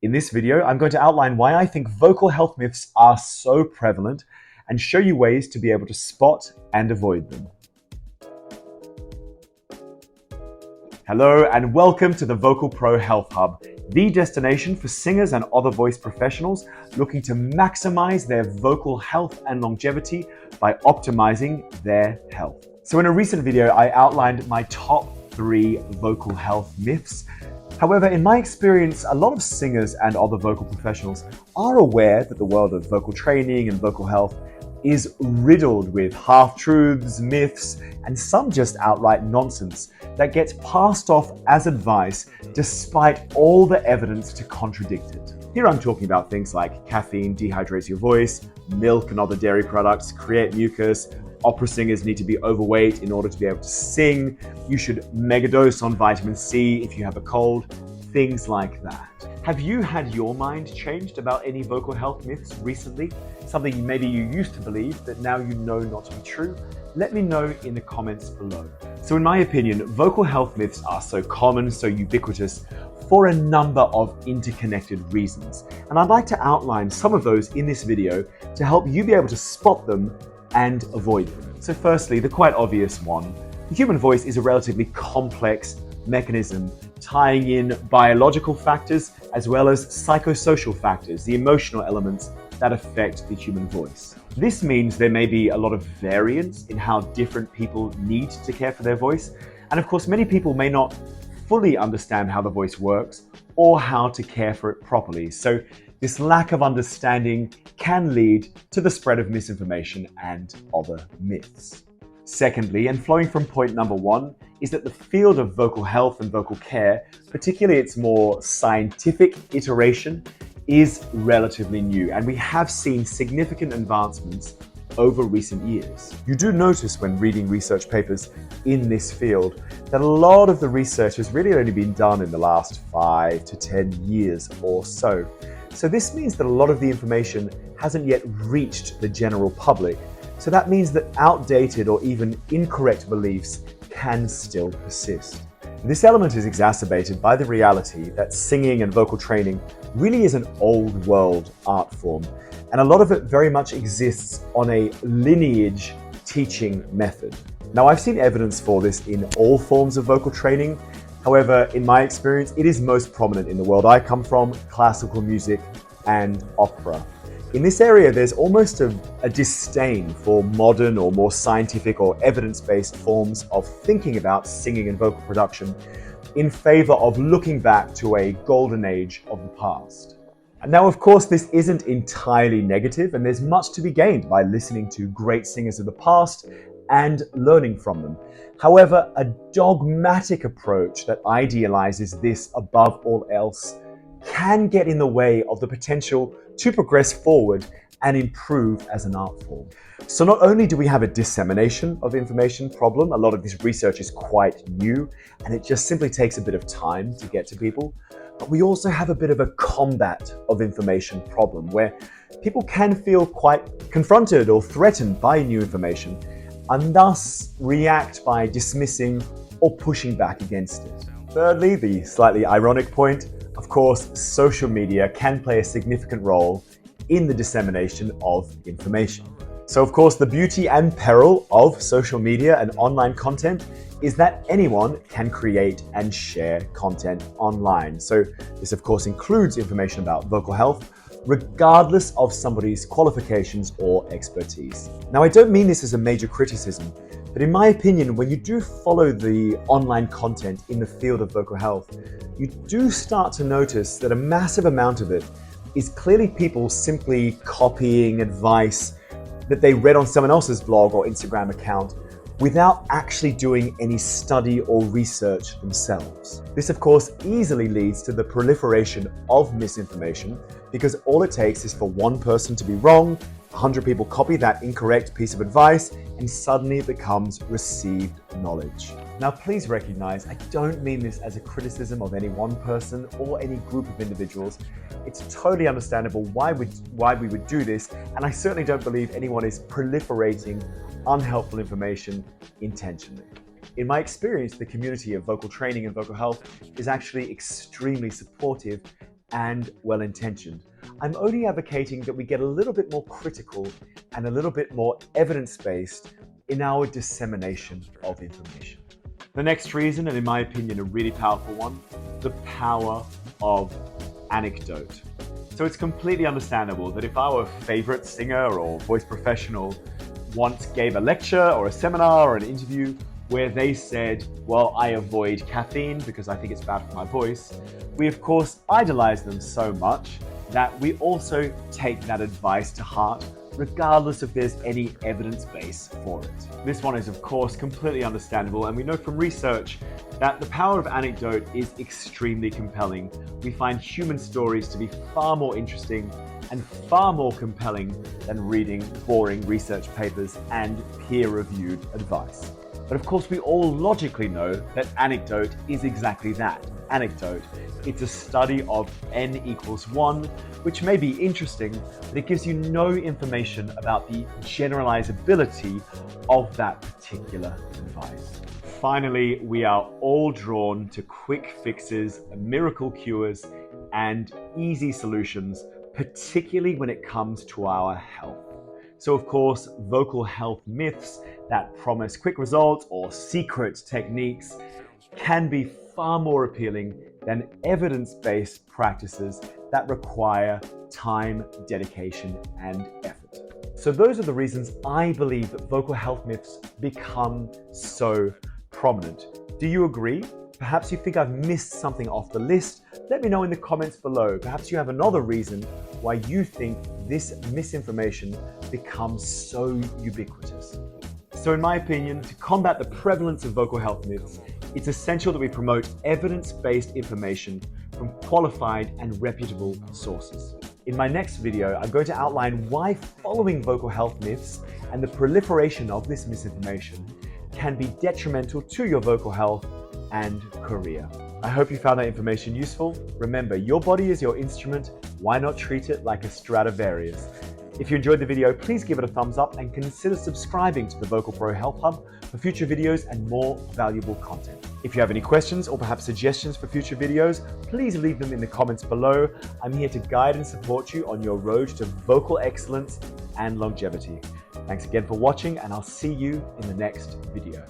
In this video, I'm going to outline why I think vocal health myths are so prevalent and show you ways to be able to spot and avoid them. Hello and welcome to the Vocal Pro Health Hub, the destination for singers and other voice professionals looking to maximize their vocal health and longevity by optimizing their health. So in a recent video, I outlined my top 3 vocal health myths. However, in my experience, a lot of singers and other vocal professionals are aware that the world of vocal training and vocal health is riddled with half-truths, myths, and some just outright nonsense that gets passed off as advice despite all the evidence to contradict it. Here I'm talking about things like caffeine dehydrates your voice, milk and other dairy products create mucus, opera singers need to be overweight in order to be able to sing, you should megadose on vitamin C if you have a cold, things like that. Have you had your mind changed about any vocal health myths recently? Something maybe you used to believe that now you know not to be true? Let me know in the comments below. So in my opinion, vocal health myths are so common, so ubiquitous for a number of interconnected reasons. And I'd like to outline some of those in this video to help you be able to spot them and avoid them. So firstly, the quite obvious one. The human voice is a relatively complex mechanism tying in biological factors as well as psychosocial factors, the emotional elements that affect the human voice. This means there may be a lot of variance in how different people need to care for their voice. And of course, many people may not fully understand how the voice works or how to care for it properly. So this lack of understanding can lead to the spread of misinformation and other myths. Secondly, and flowing from point number 1, is that the field of vocal health and vocal care, particularly its more scientific iteration, is relatively new, and we have seen significant advancements over recent years. You do notice when reading research papers in this field that a lot of the research has really only been done in the last 5 to 10 years or so. So this means that a lot of the information hasn't yet reached the general public. So that means that outdated or even incorrect beliefs can still persist. This element is exacerbated by the reality that singing and vocal training really is an old world art form, and a lot of it very much exists on a lineage teaching method. Now, I've seen evidence for this in all forms of vocal training. However, in my experience, it is most prominent in the world I come from, classical music and opera. In this area, there's almost a disdain for modern or more scientific or evidence-based forms of thinking about singing and vocal production in favor of looking back to a golden age of the past. And now, of course, this isn't entirely negative, and there's much to be gained by listening to great singers of the past and learning from them. However, a dogmatic approach that idealizes this above all else can get in the way of the potential to progress forward and improve as an art form. So not only do we have a dissemination of information problem, a lot of this research is quite new and it just simply takes a bit of time to get to people, but we also have a bit of a combat of information problem where people can feel quite confronted or threatened by new information and thus react by dismissing or pushing back against it. Thirdly, the slightly ironic point, of course, social media can play a significant role in the dissemination of information. So of course, the beauty and peril of social media and online content is that anyone can create and share content online. So this of course includes information about vocal health, regardless of somebody's qualifications or expertise. Now, I don't mean this as a major criticism, but in my opinion, when you do follow the online content in the field of vocal health, you do start to notice that a massive amount of it is clearly people simply copying advice that they read on someone else's blog or Instagram account without actually doing any study or research themselves. This, of course, easily leads to the proliferation of misinformation because all it takes is for one person to be wrong, 100 people copy that incorrect piece of advice, and suddenly it becomes received knowledge. Now, please recognize, I don't mean this as a criticism of any one person or any group of individuals. It's totally understandable why we would do this, and I certainly don't believe anyone is proliferating unhelpful information intentionally. In my experience, the community of vocal training and vocal health is actually extremely supportive and well-intentioned. I'm only advocating that we get a little bit more critical and a little bit more evidence-based in our dissemination of information. The next reason, and in my opinion a really powerful one, the power of anecdote. So it's completely understandable that if our favorite singer or voice professional once gave a lecture or a seminar or an interview where they said, well, I avoid caffeine because I think it's bad for my voice, we of course idolize them so much that we also take that advice to heart regardless if there's any evidence base for it. This one is of course completely understandable, and we know from research that the power of anecdote is extremely compelling. We find human stories to be far more interesting and far more compelling than reading boring research papers and peer-reviewed advice. But of course we all logically know that anecdote is exactly that, anecdote. It's a study of n=1, which may be interesting, but it gives you no information about the generalizability of that particular advice. Finally, we are all drawn to quick fixes, miracle cures, and easy solutions, particularly when it comes to our health. So of course, vocal health myths that promise quick results or secret techniques can be far more appealing than evidence-based practices that require time, dedication, and effort. So those are the reasons I believe that vocal health myths become so prominent. Do you agree? Perhaps you think I've missed something off the list. Let me know in the comments below. Perhaps you have another reason why you think this misinformation becomes so ubiquitous. So in my opinion, to combat the prevalence of vocal health myths, it's essential that we promote evidence-based information from qualified and reputable sources. In my next video, I'm going to outline why following vocal health myths and the proliferation of this misinformation can be detrimental to your vocal health and career. I hope you found that information useful. Remember, your body is your instrument. Why not treat it like a Stradivarius? If you enjoyed the video, please give it a thumbs up and consider subscribing to the Vocal Pro Health Hub for future videos and more valuable content. If you have any questions or perhaps suggestions for future videos, please leave them in the comments below. I'm here to guide and support you on your road to vocal excellence and longevity. Thanks again for watching, and I'll see you in the next video.